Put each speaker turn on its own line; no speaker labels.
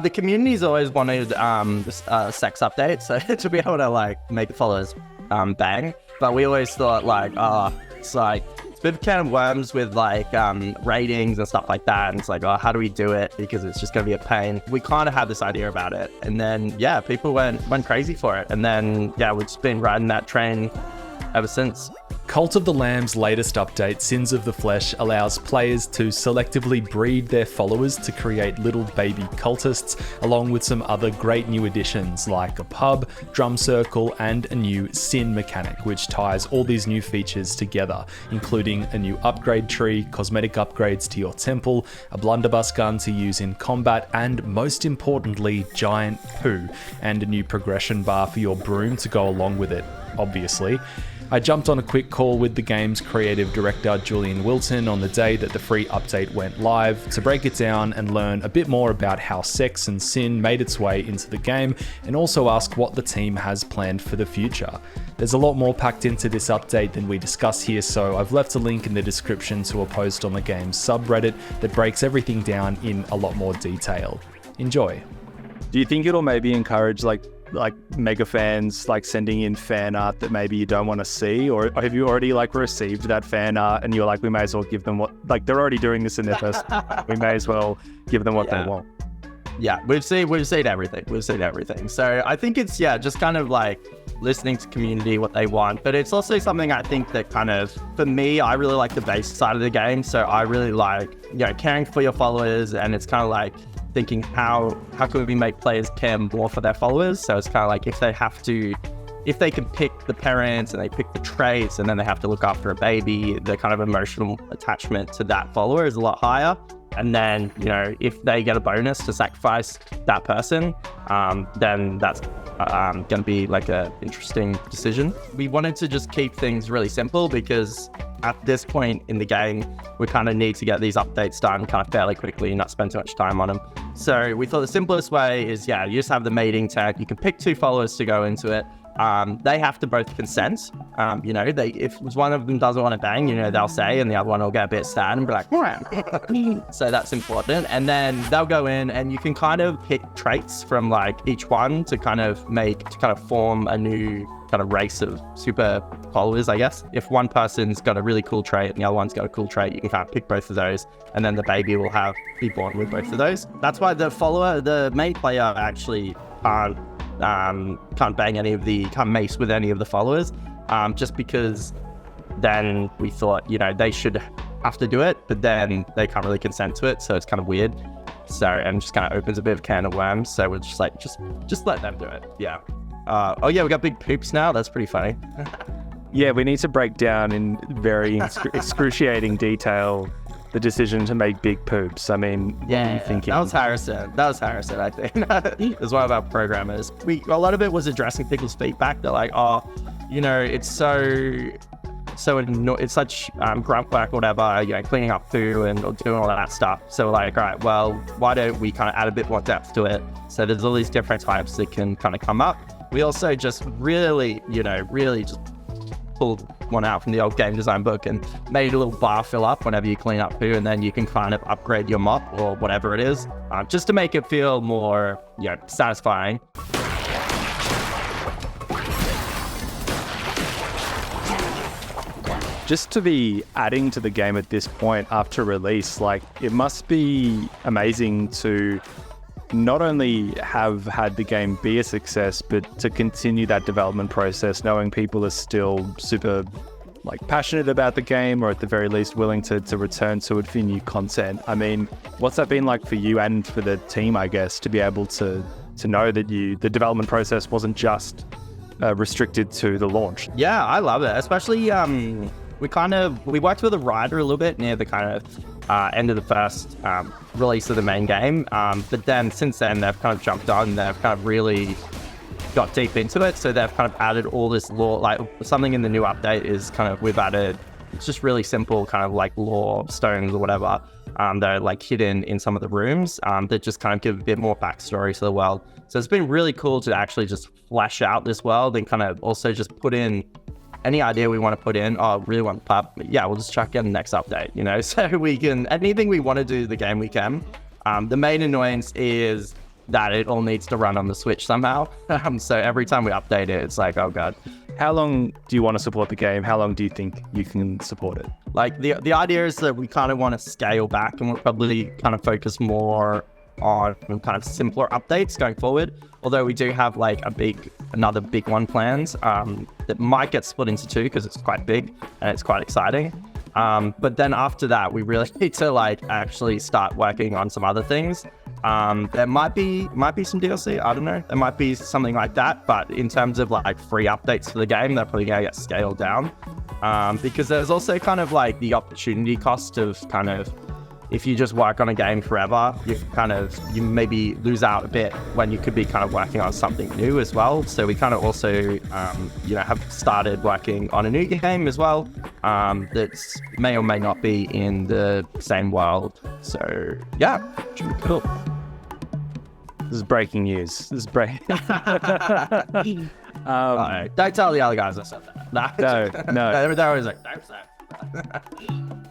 The community's always wanted sex updates, so to be able to like make the followers bang. But we always thought like, it's like it's a bit of a can of worms with like ratings and stuff like that. And it's like, how do we do it? Because it's just gonna be a pain. We kind of had this idea about it, and then people went crazy for it, and then we've just been riding that train ever since.
Cult of the Lamb's latest update, Sins of the Flesh, allows players to selectively breed their followers to create little baby cultists, along with some other great new additions like a pub, drum circle, and a new sin mechanic, which ties all these new features together, including a new upgrade tree, cosmetic upgrades to your temple, a blunderbuss gun to use in combat, and most importantly, giant poo, and a new progression bar for your broom to go along with it, obviously. I jumped on a quick call with the game's creative director, Julian Wilton, on the day that the free update went live to break it down and learn a bit more about how sex and sin made its way into the game, and also ask what the team has planned for the future. There's a lot more packed into this update than we discuss here, so I've left a link in the description to a post on the game's subreddit that breaks everything down in a lot more detail. Enjoy.
Do you think it'll maybe encourage like mega fans like sending in fan art that maybe you don't want to see, or have you already like received that fan art and you're like, we may as well give them what, like they're already doing this in their first, we may as well give them what they want.
Yeah, we've seen everything. So I think it's just kind of like listening to community, what they want, but it's also something I think that kind of, for me, I really like the base side of the game. So I really like, caring for your followers, and it's kind of like thinking how can we make players care more for their followers. So it's kind of like if they can pick the parents and they pick the traits, and then they have to look after a baby, the kind of emotional attachment to that follower is a lot higher. And then, if they get a bonus to sacrifice that person, then that's going to be like a interesting decision. We wanted to just keep things really simple because at this point in the game, we kind of need to get these updates done kind of fairly quickly and not spend too much time on them. So we thought the simplest way is, you just have the mating tag. You can pick 2 followers to go into it. They have to both consent. If one of them doesn't want to bang, they'll say, and the other one will get a bit sad and be like, so that's important. And then they'll go in, and you can kind of pick traits from like each one to kind of form a new kind of race of super followers, I guess. If one person's got a really cool trait and the other one's got a cool trait, you can kind of pick both of those, and then the baby will be born with both of those. That's why the main player actually can't mace with any of the followers, just because then we thought, they should have to do it, but then they can't really consent to it, so it's kind of weird. So, and just kind of opens a bit of a can of worms, so we're just like, just let them do it. We got big poops now. That's pretty funny.
Yeah, we need to break down in very excruciating detail the decision to make big poops. I mean, what are you thinking?
That was Harrison, I think. It was one of our programmers. A lot of it was addressing people's feedback. They're like, it's it's such grunt work or whatever, cleaning up poo and doing all that stuff. So we're like, all right, well, why don't we kind of add a bit more depth to it? So there's all these different types that can kind of come up. We also just really just pulled one out from the old game design book and made a little bar fill up whenever you clean up poo, and then you can kind of upgrade your mop or whatever it is, just to make it feel more satisfying.
Just to be adding to the game at this point after release, like it must be amazing to not only have had the game be a success, but to continue that development process, knowing people are still super passionate about the game, or at the very least willing to return to it for new content. I mean, what's that been like for you and for the team, I guess, to be able to know that the development process wasn't just restricted to the launch?
Yeah, I love it. Especially, we worked with a writer a little bit near the kind of end of the first release of the main game. But then since then, they've kind of jumped on, they've kind of really got deep into it. So they've kind of added all this lore, like something in the new update is kind of, we've added, it's just really simple kind of like lore stones or whatever. They're like hidden in some of the rooms that just kind of give a bit more backstory to the world. So it's been really cool to actually just flesh out this world and kind of also just put in any idea we want to put in. Really want to pop? Yeah, we'll just chuck in the next update, so we can, anything we want to do the game we can. The main annoyance is that it all needs to run on the Switch somehow. So every time we update it, it's like, oh god.
How long do you want to support the game? How long do you think you can support it?
Like the idea is that we kind of want to scale back, and we'll probably kind of focus more on kind of simpler updates going forward. Although we do have like another big one planned that might get split into two because it's quite big and it's quite exciting. But then after that, we really need to like actually start working on some other things. There might be some DLC. I don't know. There might be something like that. But in terms of like free updates for the game, they're probably gonna get scaled down. Because there's also kind of like the opportunity cost of kind of, if you just work on a game forever, you maybe lose out a bit when you could be kind of working on something new as well. So we kind of also, have started working on a new game as well that's may or may not be in the same world. So yeah, should be cool.
This is breaking news. This is breaking.
Don't tell the other guys I said that.
No.
They're always like, don't say it.